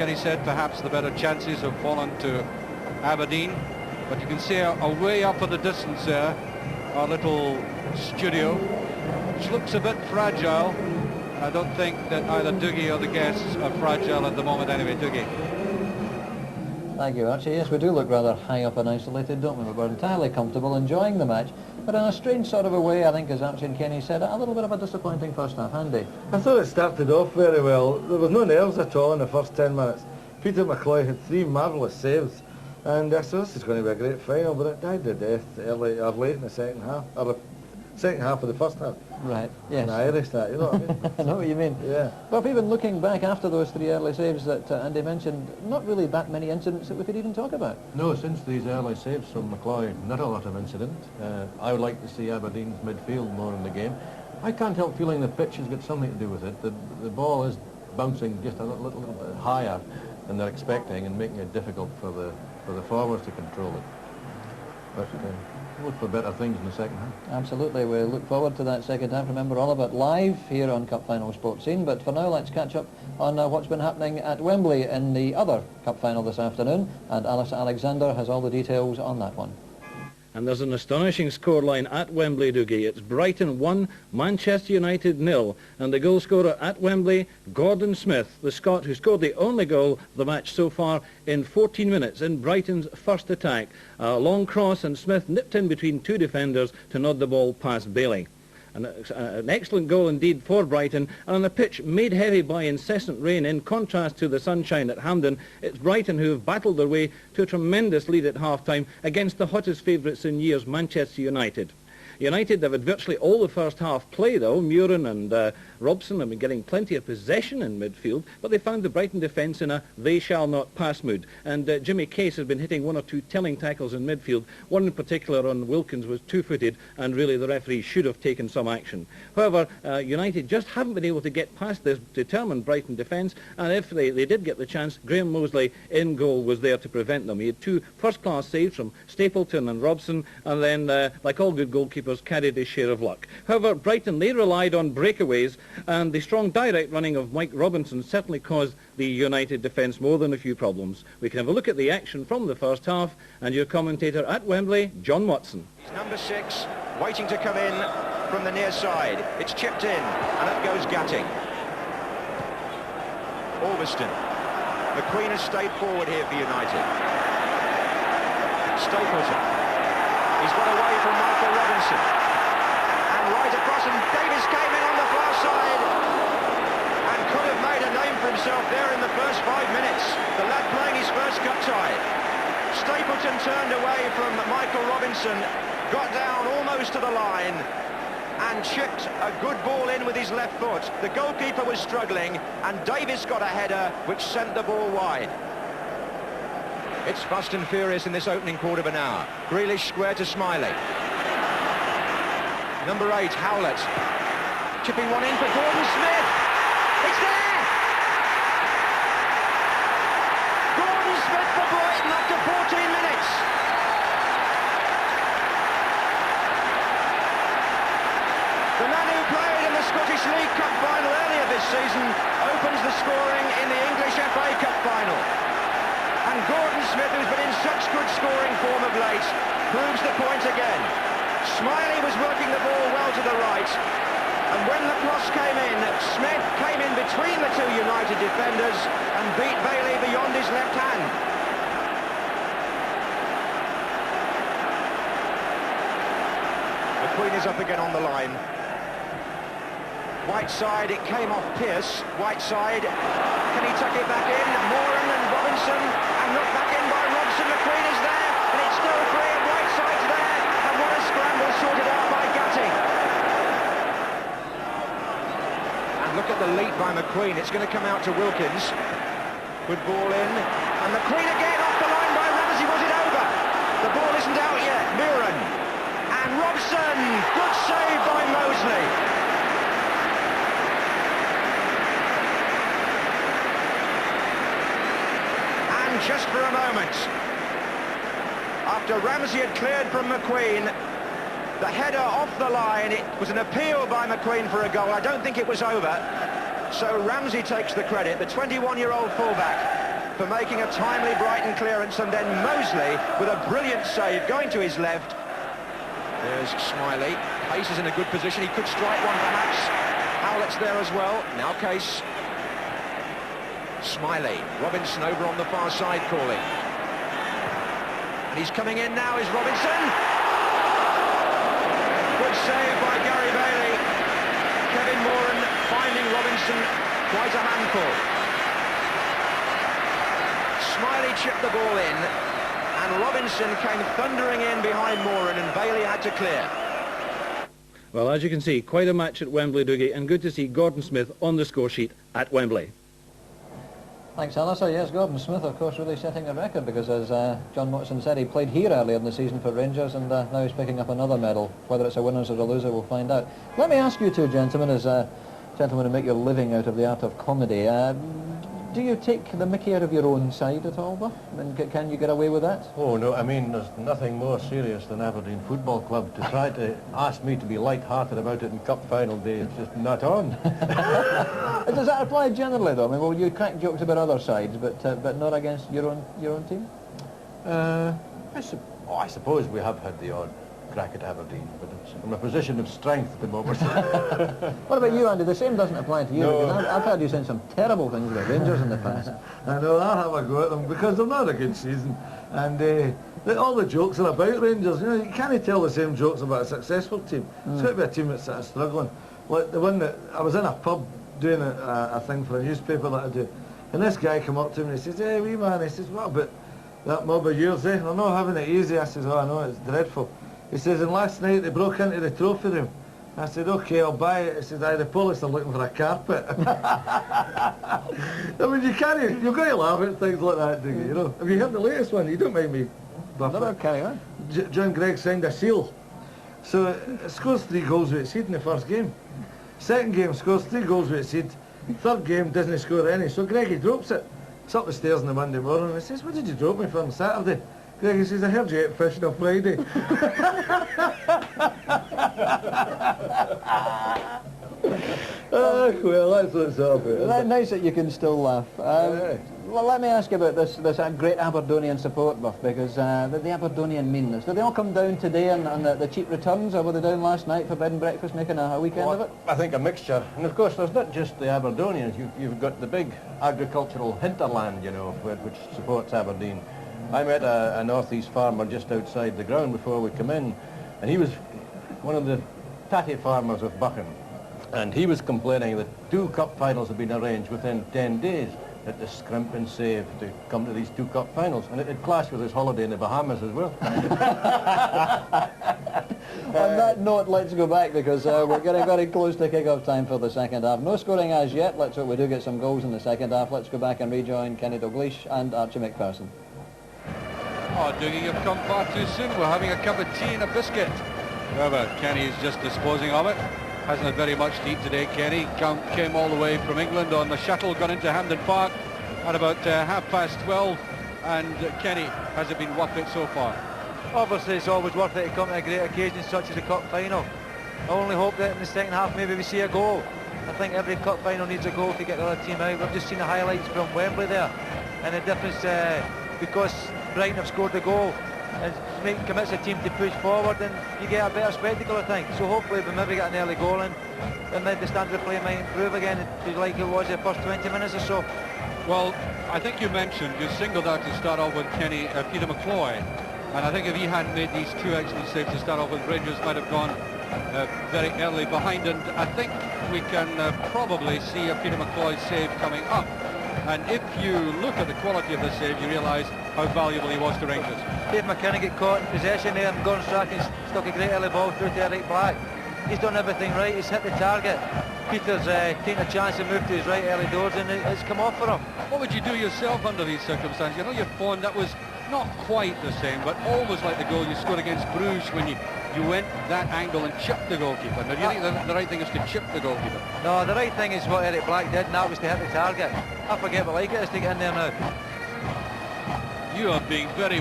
Kenny said, perhaps the better chances have fallen to Aberdeen. But you can see away up in the distance there, our little studio, which looks a bit fragile. I don't think that either Dougie or the guests are fragile at the moment anyway, Dougie. Thank you, Archie. Yes, we do look rather high up and isolated, don't we? But we're entirely comfortable, enjoying the match. But in a strange sort of a way, I think, as Archie and Kenny said, a little bit of a disappointing first half. Andy? I thought it started off very well. There was no nerves at all in the first 10 minutes. Peter McCloy had 3 marvellous saves. And I thought this is going to be a great final, but it died to death early or late in the second half. Or the second half of the first half. Right, yes. And Irish that, you know what I mean? I know what you mean. Yeah. But even looking back after those 3 early saves that Andy mentioned, not really that many incidents that we could even talk about. No, since these early saves from McCloy, not a lot of incident. I would like to see Aberdeen's midfield more in the game. I can't help feeling the pitch has got something to do with it. The ball is bouncing just a little bit higher than they're expecting and making it difficult for the forwards to control it. But look for better things in the second half. Absolutely, we look forward to that second half. Remember, all of it live here on Cup Final Sports Scene. But for now, let's catch up on what's been happening at Wembley in the other Cup Final this afternoon. And Alice Alexander has all the details on that one. And there's an astonishing scoreline at Wembley, Dougie. It's Brighton 1, Manchester United 0. And the goal scorer at Wembley, Gordon Smith, the Scot who scored the only goal of the match so far in 14 minutes in Brighton's first attack. A long cross and Smith nipped in between 2 defenders to nod the ball past Bailey. An excellent goal indeed for Brighton, and on a pitch made heavy by incessant rain in contrast to the sunshine at Hampden. It's Brighton who have battled their way to a tremendous lead at half-time against the hottest favourites in years, Manchester United. United have had virtually all the first half play though. Muren and Robson have been getting plenty of possession in midfield, but they found the Brighton defence in a they shall not pass mood. And Jimmy Case has been hitting 1 or 2 telling tackles in midfield. One in particular on Wilkins was 2-footed, and really the referee should have taken some action. However, United just haven't been able to get past this determined Brighton defence, and if they did get the chance, Graham Mosley in goal was there to prevent them. He had 2 first-class saves from Stapleton and Robson, and then, like all good goalkeepers, carried his share of luck. However, Brighton, they relied on breakaways, and the strong direct running of Mike Robinson certainly caused the United defence more than a few problems. We can have a look at the action from the first half, and your commentator at Wembley, John Watson. Number 6, waiting to come in from the near side. It's chipped in, and up goes Gatting. Alveston. McQueen has stayed forward here for United. Stapleton. He's got away from Michael Robinson. And right across, and Davis came in on the far side and could have made a name for himself there in the first 5 minutes. The lad playing his first cup tie. Stapleton turned away from Michael Robinson, got down almost to the line and chipped a good ball in with his left foot. The goalkeeper was struggling, and Davis got a header which sent the ball wide. It's fast and furious in this opening quarter of an hour. Grealish square to Smiley. Number 8, Howlett. Chipping one in for Gordon Smith. It's there! Gordon Smith for Brighton after 14 minutes. The man who played in the Scottish League Cup final earlier this season opens the scoring in the English FA Cup final. And Gordon Smith, who's been in such good scoring form of late, proves the point again. Smiley was working the ball well to the right, and when the cross came in, Smith came in between the 2 United defenders and beat Bailey beyond his left hand. McQueen is up again on the line. Whiteside, it came off Pearce. Whiteside, can he tuck it back in? Moran and Robinson, and knocked back in by Robson. McQueen is there, and it's still free, and Whiteside's there, and what a scramble sorted out by Gatting. And look at the leap by McQueen. It's going to come out to Wilkins. Good ball in, and McQueen again off the line by Ramsey. Was it over? The ball isn't out yet. Muren and Robson. Good save by Mosley. Just for a moment, after Ramsey had cleared from McQueen, the header off the line, it was an appeal by McQueen for a goal. I don't think it was over, so Ramsey takes the credit, the 21-year-old fullback. for making a timely Brighton clearance, and then Mosley with a brilliant save going to his left. There's Smiley. Case is in a good position. He could strike one perhaps. Howlett's there as well. Now Case. Smiley. Robinson over on the far side calling. And he's coming in now is Robinson. Good save by Gary Bailey. Kevin Moran finding Robinson quite a handful. Smiley chipped the ball in, and Robinson came thundering in behind Moran, and Bailey had to clear. Well, as you can see, quite a match at Wembley, Dougie, and good to see Gordon Smith on the score sheet at Wembley. Thanks, Alistair. Yes, Gordon Smith, of course, really setting a record because, as John Watson said, he played here earlier in the season for Rangers, and now he's picking up another medal. Whether it's a winners or a loser, we'll find out. Let me ask you two gentlemen, as gentlemen who make your living out of the art of comedy, do you take the mickey out of your own side at all, Buff? And can you get away with that? Oh, no, I mean, there's nothing more serious than Aberdeen Football Club. To try to ask me to be light-hearted about it in cup final day, it's just not on. Does that apply generally, though? I mean, well, you crack jokes about other sides, but not against your own team? I suppose we have had the odd crack at Aberdeen, but it's from a position of strength at the moment. What about you, Andy? The same doesn't apply to you. No. Because I've heard you saying some terrible things about Rangers in the past. I know, I'll have a go at them because they're not a good season, and all the jokes are about Rangers. You know, you can't tell the same jokes about a successful team. It's got to be a team that's sort of struggling. Like the one that I was in a pub doing a thing for a newspaper that I do, and this guy came up to me and he says, "Hey, wee man," he says, "what about that mob of yours, eh? They're not having it easy." I says, "Oh, I know, it's dreadful." He says, "And last night they broke into the trophy room." I said, "Okay, I'll buy it." He says, "Aye, the police are looking for a carpet." I mean, you've got to laugh at things like that, do you know? Have you heard the latest one? You don't mind me, Buff? No, carry on. John Gregg signed a seal. So it scores 3 goals with its seed in the first game. Second game scores 3 goals with its seed. Third game doesn't score any. So Greggy drops it. It's up the stairs on the Monday morning and he says, "What did you drop me for on Saturday?" Greggy says, "I heard you ate fish on Friday." Well, that's what it's all about. Nice that you can still laugh. Well, let me ask you about this great Aberdonian support, Buff, because the Aberdonian meanness. Did they all come down today on the cheap returns, or were they down last night for bed and breakfast, making a weekend of it? I think a mixture. And of course, there's not just the Aberdonians. You've got the big agricultural hinterland, you know, which supports Aberdeen. I met a northeast farmer just outside the ground before we come in, and he was one of the tatty farmers of Buchan, and he was complaining that 2 cup finals had been arranged within 10 days. Had to scrimp and save to come to these 2 cup finals, and it clashed with his holiday in the Bahamas as well. On that note, let's go back because we're getting very close to kick-off time for the second half. No scoring as yet. Let's hope we do get some goals in the second half. Let's go back and rejoin Kenny Dalglish and Archie McPherson. Oh, Dougie, you've come far too soon. We're having a cup of tea and a biscuit. However, Kenny is just disposing of it. Hasn't had very much to eat today, Kenny. Came all the way from England on the shuttle, got into Hampden Park at about 12:30, and Kenny, has it been worth it so far? Obviously it's always worth it to come to a great occasion such as a cup final. I only hope that in the second half maybe we see a goal. I think every cup final needs a goal to get the other team out. We've just seen the highlights from Wembley there, and the difference because Brighton have scored the goal and commits a team to push forward, and you get a better spectacle, I think. So hopefully we maybe get an early goal in, and then the standard of play might improve again to like it was the first 20 minutes or so. Well, I think you singled out to start off with Kenny, Peter McCloy, and I think if he hadn't made these 2 excellent saves to start off with, Rangers might have gone very early behind, and I think we can probably see a Peter McCloy save coming up. And if you look at the quality of the save, you realise how valuable he was to Rangers. Dave McKinnon get caught in possession there, and Gordon Strachan's stuck a great early ball through to Eric Black. He's done everything right, he's hit the target. Peter's taken a chance and moved to his right early doors, and it's come off for him. What would you do yourself under these circumstances? You know, your phone, that was not quite the same, but almost like the goal you scored against Bruges when you went that angle and chipped the goalkeeper. Now, do you think the right thing is to chip the goalkeeper? No, the right thing is what Eric Black did, and that was to hit the target. I forget what like it is to get in there now. You are being very